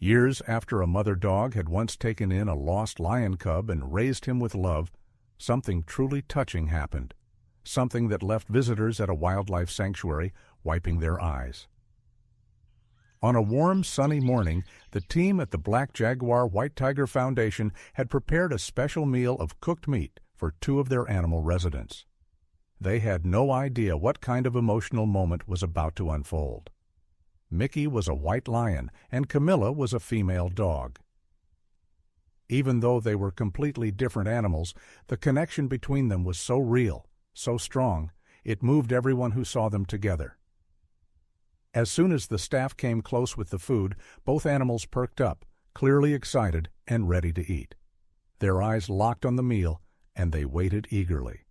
Years after a mother dog had once taken in a lost lion cub and raised him with love, something truly touching happened, something that left visitors at a wildlife sanctuary wiping their eyes. On a warm, sunny morning, the team at the Black Jaguar White Tiger Foundation had prepared a special meal of cooked meat for 2 of their animal residents. They had no idea what kind of emotional moment was about to unfold. Mickey was a white lion, and Camilla was a female dog. Even though they were completely different animals, the connection between them was so real, so strong, it moved everyone who saw them together. As soon as the staff came close with the food, both animals perked up, clearly excited and ready to eat. Their eyes locked on the meal, and they waited eagerly.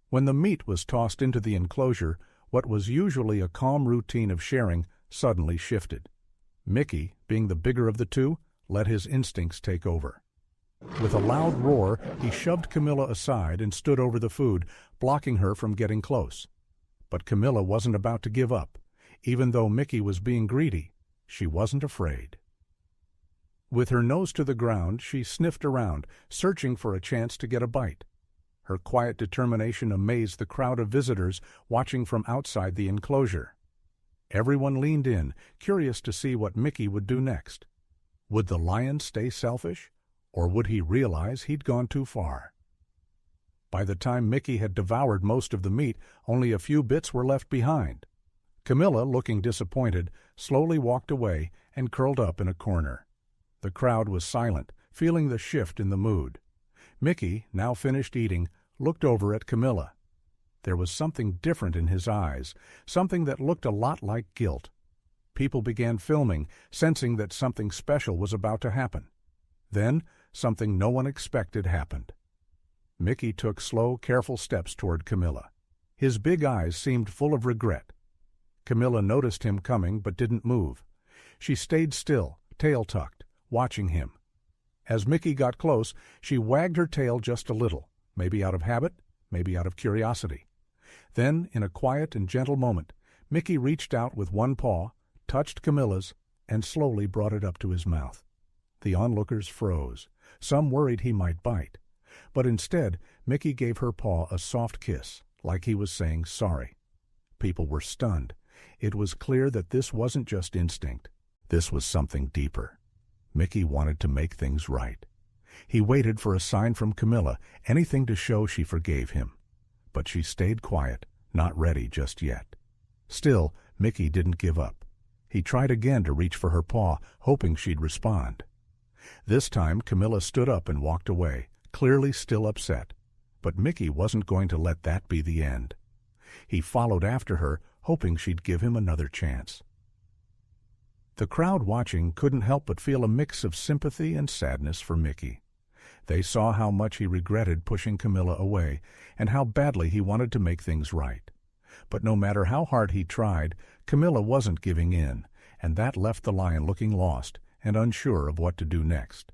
When the meat was tossed into the enclosure, what was usually a calm routine of sharing suddenly shifted. Mickey, being the bigger of the 2, let his instincts take over. With a loud roar, he shoved Camilla aside and stood over the food, blocking her from getting close. But Camilla wasn't about to give up. Even though Mickey was being greedy, she wasn't afraid. With her nose to the ground, she sniffed around, searching for a chance to get a bite. Her quiet determination amazed the crowd of visitors watching from outside the enclosure. Everyone leaned in, curious to see what Mickey would do next. Would the lion stay selfish, or would he realize he'd gone too far? By the time Mickey had devoured most of the meat, only a few bits were left behind. Camilla, looking disappointed, slowly walked away and curled up in a corner. The crowd was silent, feeling the shift in the mood. Mickey, now finished eating, looked over at Camilla. There was something different in his eyes, something that looked a lot like guilt. People began filming, sensing that something special was about to happen. Then, something no one expected happened. Mickey took slow, careful steps toward Camilla. His big eyes seemed full of regret. Camilla noticed him coming but didn't move. She stayed still, tail tucked, watching him. As Mickey got close, she wagged her tail just a little, maybe out of habit, maybe out of curiosity. Then, in a quiet and gentle moment, Mickey reached out with one paw, touched Camilla's, and slowly brought it up to his mouth. The onlookers froze. Some worried he might bite. But instead, Mickey gave her paw a soft kiss, like he was saying sorry. People were stunned. It was clear that this wasn't just instinct. This was something deeper. Mickey wanted to make things right. He waited for a sign from Camilla, anything to show she forgave him. But she stayed quiet, not ready just yet. Still, Mickey didn't give up. He tried again to reach for her paw, hoping she'd respond. This time, Camilla stood up and walked away, clearly still upset. But Mickey wasn't going to let that be the end. He followed after her, hoping she'd give him another chance. The crowd watching couldn't help but feel a mix of sympathy and sadness for Mickey. They saw how much he regretted pushing Camilla away, and how badly he wanted to make things right. But no matter how hard he tried, Camilla wasn't giving in, and that left the lion looking lost and unsure of what to do next.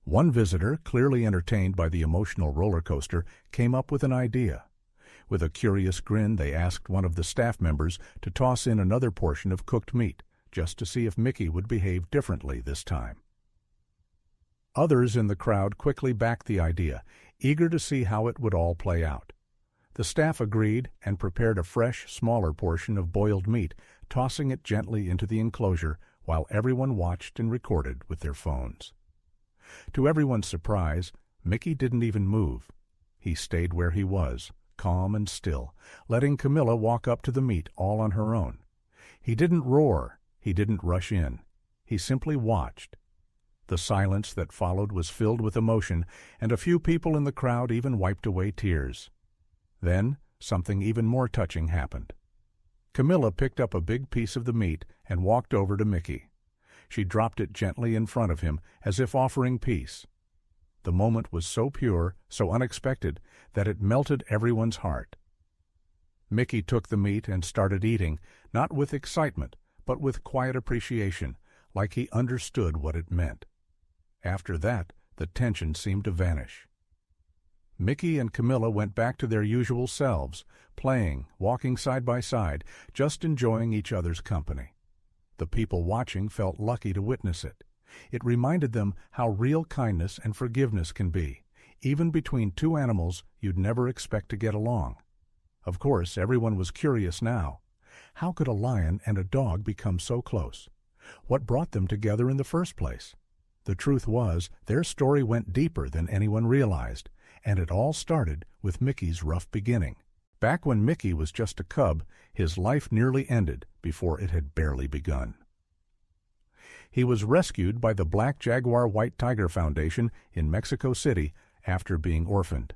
One visitor, clearly entertained by the emotional roller coaster, came up with an idea. With a curious grin, they asked one of the staff members to toss in another portion of cooked meat, just to see if Mickey would behave differently this time. Others in the crowd quickly backed the idea, eager to see how it would all play out. The staff agreed and prepared a fresh, smaller portion of boiled meat, tossing it gently into the enclosure while everyone watched and recorded with their phones. To everyone's surprise, Mickey didn't even move. He stayed where he was, calm and still, letting Camilla walk up to the meat all on her own. He didn't roar. He didn't rush in. He simply watched. The silence that followed was filled with emotion, and a few people in the crowd even wiped away tears. Then, something even more touching happened. Camilla picked up a big piece of the meat and walked over to Mickey. She dropped it gently in front of him, as if offering peace. The moment was so pure, so unexpected, that it melted everyone's heart. Mickey took the meat and started eating, not with excitement, but with quiet appreciation, like he understood what it meant. After that, the tension seemed to vanish. Mickey and Camilla went back to their usual selves, playing, walking side by side, just enjoying each other's company. The people watching felt lucky to witness it. It reminded them how real kindness and forgiveness can be, even between two animals you'd never expect to get along. Of course, everyone was curious now. How could a lion and a dog become so close? What brought them together in the first place? The truth was, their story went deeper than anyone realized, and it all started with Mickey's rough beginning. Back when Mickey was just a cub, his life nearly ended before it had barely begun. He was rescued by the Black Jaguar White Tiger Foundation in Mexico City after being orphaned.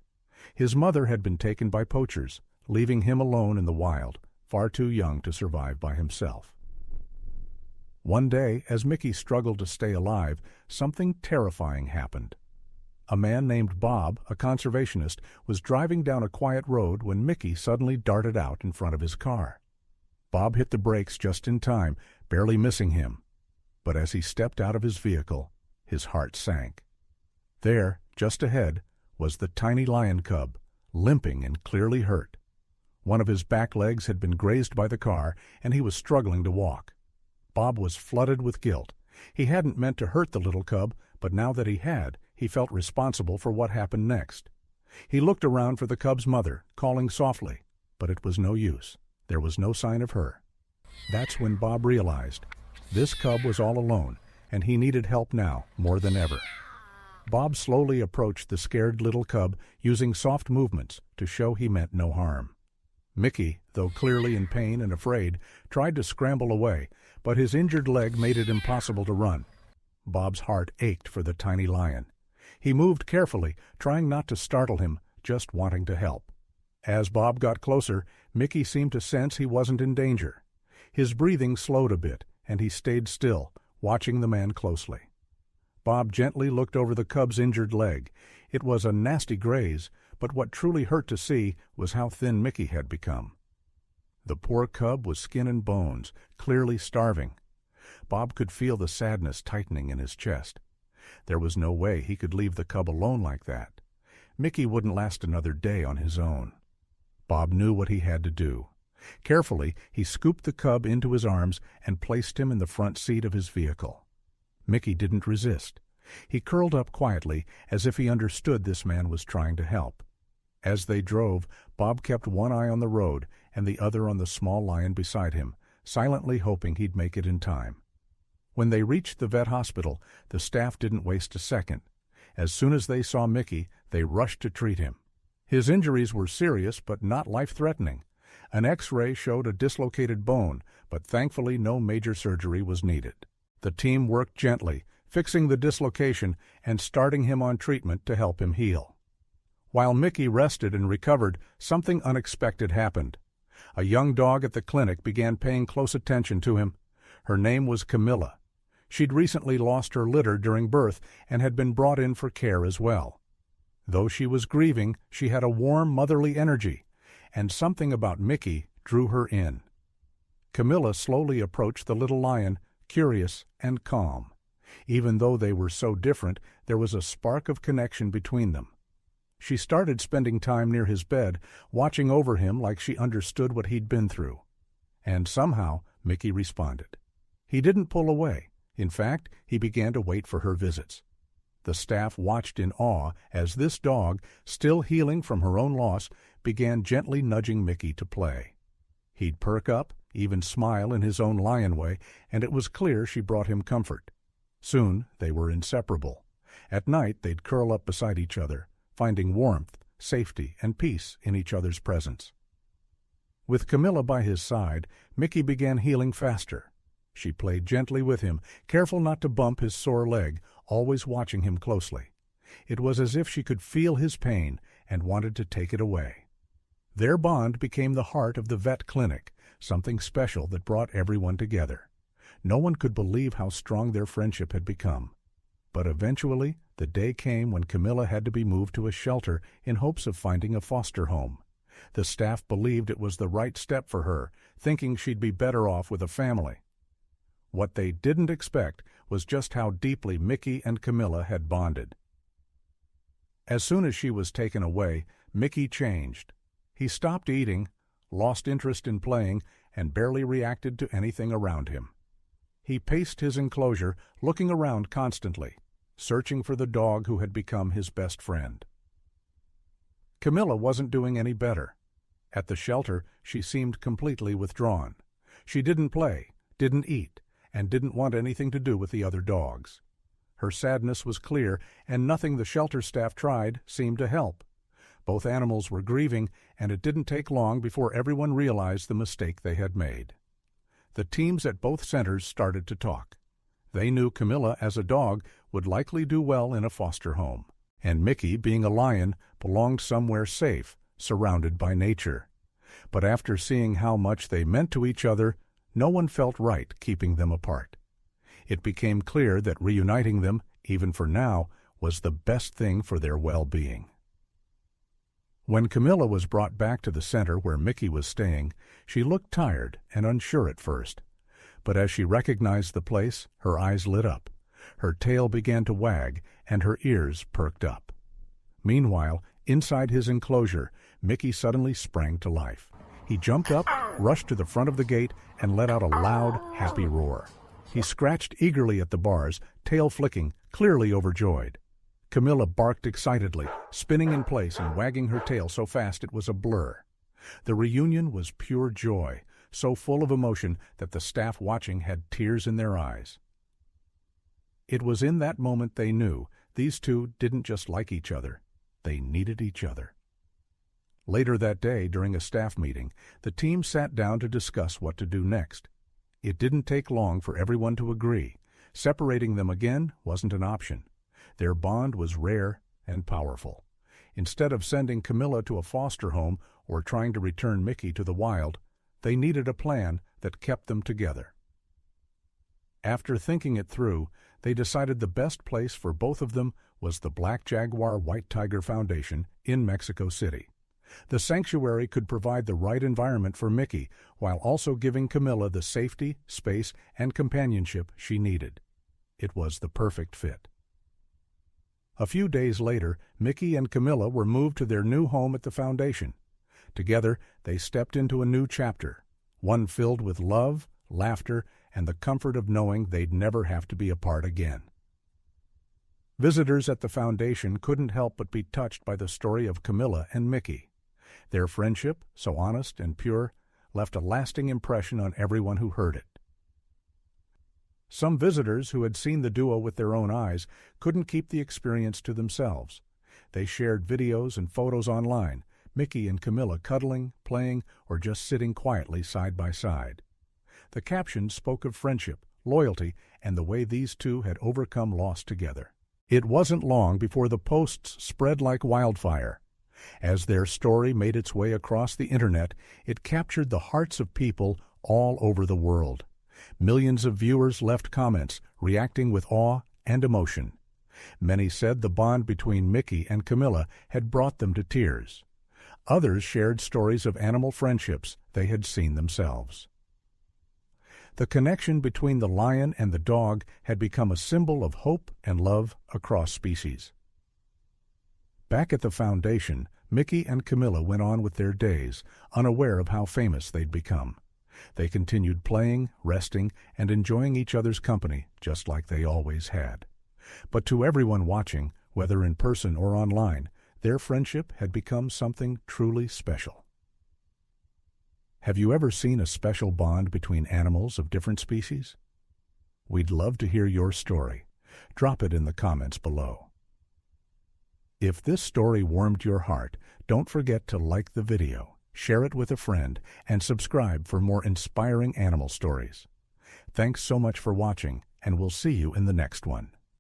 His mother had been taken by poachers, leaving him alone in the wild, far too young to survive by himself. One day, as Mickey struggled to stay alive, something terrifying happened. A man named Bob, a conservationist, was driving down a quiet road when Mickey suddenly darted out in front of his car. Bob hit the brakes just in time, barely missing him. But as he stepped out of his vehicle, his heart sank. There, just ahead, was the tiny lion cub, limping and clearly hurt. One of his back legs had been grazed by the car, and he was struggling to walk. Bob was flooded with guilt. He hadn't meant to hurt the little cub, but now that he had, he felt responsible for what happened next. He looked around for the cub's mother, calling softly, but it was no use. There was no sign of her. That's when Bob realized this cub was all alone, and he needed help now more than ever. Bob slowly approached the scared little cub, using soft movements to show he meant no harm. Mickey, though clearly in pain and afraid, tried to scramble away, but his injured leg made it impossible to run. Bob's heart ached for the tiny lion. He moved carefully, trying not to startle him, just wanting to help. As Bob got closer, Mickey seemed to sense he wasn't in danger. His breathing slowed a bit, and he stayed still, watching the man closely. Bob gently looked over the cub's injured leg. It was a nasty graze, but what truly hurt to see was how thin Mickey had become. The poor cub was skin and bones, clearly starving. Bob could feel the sadness tightening in his chest. There was no way he could leave the cub alone like that. Mickey wouldn't last another day on his own. Bob knew what he had to do. Carefully, he scooped the cub into his arms and placed him in the front seat of his vehicle. Mickey didn't resist. He curled up quietly, as if he understood this man was trying to help. As they drove, Bob kept one eye on the road and the other on the small lion beside him, silently hoping he'd make it in time. When they reached the vet hospital, the staff didn't waste a second. As soon as they saw Mickey, they rushed to treat him. His injuries were serious but not life-threatening. An X-ray showed a dislocated bone, but thankfully no major surgery was needed. The team worked gently, fixing the dislocation and starting him on treatment to help him heal. While Mickey rested and recovered, something unexpected happened. A young dog at the clinic began paying close attention to him. Her name was Camilla. She'd recently lost her litter during birth and had been brought in for care as well. Though she was grieving, she had a warm, motherly energy, and something about Mickey drew her in. Camilla slowly approached the little lion, curious and calm. Even though they were so different, there was a spark of connection between them. She started spending time near his bed, watching over him like she understood what he'd been through. And somehow, Mickey responded. He didn't pull away. In fact, he began to wait for her visits. The staff watched in awe as this dog, still healing from her own loss, began gently nudging Mickey to play. He'd perk up, even smile in his own lion way, and it was clear she brought him comfort. Soon they were inseparable. At night they'd curl up beside each other, finding warmth, safety, and peace in each other's presence. With Camilla by his side, Mickey began healing faster. She played gently with him, careful not to bump his sore leg, always watching him closely. It was as if she could feel his pain and wanted to take it away. Their bond became the heart of the vet clinic, something special that brought everyone together. No one could believe how strong their friendship had become. But eventually, the day came when Camilla had to be moved to a shelter in hopes of finding a foster home. The staff believed it was the right step for her, thinking she'd be better off with a family. What they didn't expect was just how deeply Mickey and Camilla had bonded. As soon as she was taken away, Mickey changed. He stopped eating, lost interest in playing, and barely reacted to anything around him. He paced his enclosure, looking around constantly, searching for the dog who had become his best friend. Camilla wasn't doing any better. At the shelter, she seemed completely withdrawn. She didn't play, didn't eat, and didn't want anything to do with the other dogs. Her sadness was clear, and nothing the shelter staff tried seemed to help. Both animals were grieving, and it didn't take long before everyone realized the mistake they had made. The teams at both centers started to talk. They knew Camilla, as a dog, would likely do well in a foster home, and Mickey, being a lion, belonged somewhere safe, surrounded by nature. But after seeing how much they meant to each other, no one felt right keeping them apart. It became clear that reuniting them, even for now, was the best thing for their well-being. When Camilla was brought back to the center where Mickey was staying, she looked tired and unsure at first. But as she recognized the place, her eyes lit up, her tail began to wag, and her ears perked up. Meanwhile, inside his enclosure, Mickey suddenly sprang to life. He jumped up, rushed to the front of the gate, and let out a loud, happy roar. He scratched eagerly at the bars, tail flicking, clearly overjoyed. Camilla barked excitedly, spinning in place and wagging her tail so fast it was a blur. The reunion was pure joy, so full of emotion that the staff watching had tears in their eyes. It was in that moment they knew these two didn't just like each other, they needed each other. Later that day, during a staff meeting, the team sat down to discuss what to do next. It didn't take long for everyone to agree. Separating them again wasn't an option. Their bond was rare and powerful. Instead of sending Camilla to a foster home or trying to return Mickey to the wild, they needed a plan that kept them together. After thinking it through, they decided the best place for both of them was the Black Jaguar White Tiger Foundation in Mexico City. The sanctuary could provide the right environment for Mickey while also giving Camilla the safety, space, and companionship she needed. It was the perfect fit. A few days later, Mickey and Camilla were moved to their new home at the foundation. Together, they stepped into a new chapter, one filled with love, laughter, and the comfort of knowing they'd never have to be apart again. Visitors at the foundation couldn't help but be touched by the story of Camilla and Mickey. Their friendship, so honest and pure, left a lasting impression on everyone who heard it. Some visitors who had seen the duo with their own eyes couldn't keep the experience to themselves. They shared videos and photos online, Mickey and Camilla cuddling, playing, or just sitting quietly side by side. The captions spoke of friendship, loyalty, and the way these two had overcome loss together. It wasn't long before the posts spread like wildfire. As their story made its way across the internet, it captured the hearts of people all over the world. Millions of viewers left comments, reacting with awe and emotion. Many said the bond between Mickey and Camilla had brought them to tears. Others shared stories of animal friendships they had seen themselves. The connection between the lion and the dog had become a symbol of hope and love across species. Back at the foundation, Mickey and Camilla went on with their days, unaware of how famous they'd become. They continued playing, resting, and enjoying each other's company, just like they always had. But to everyone watching, whether in person or online, their friendship had become something truly special. Have you ever seen a special bond between animals of different species? We'd love to hear your story. Drop it in the comments below. If this story warmed your heart, don't forget to like the video, share it with a friend, and subscribe for more inspiring animal stories. Thanks so much for watching, and we'll see you in the next one.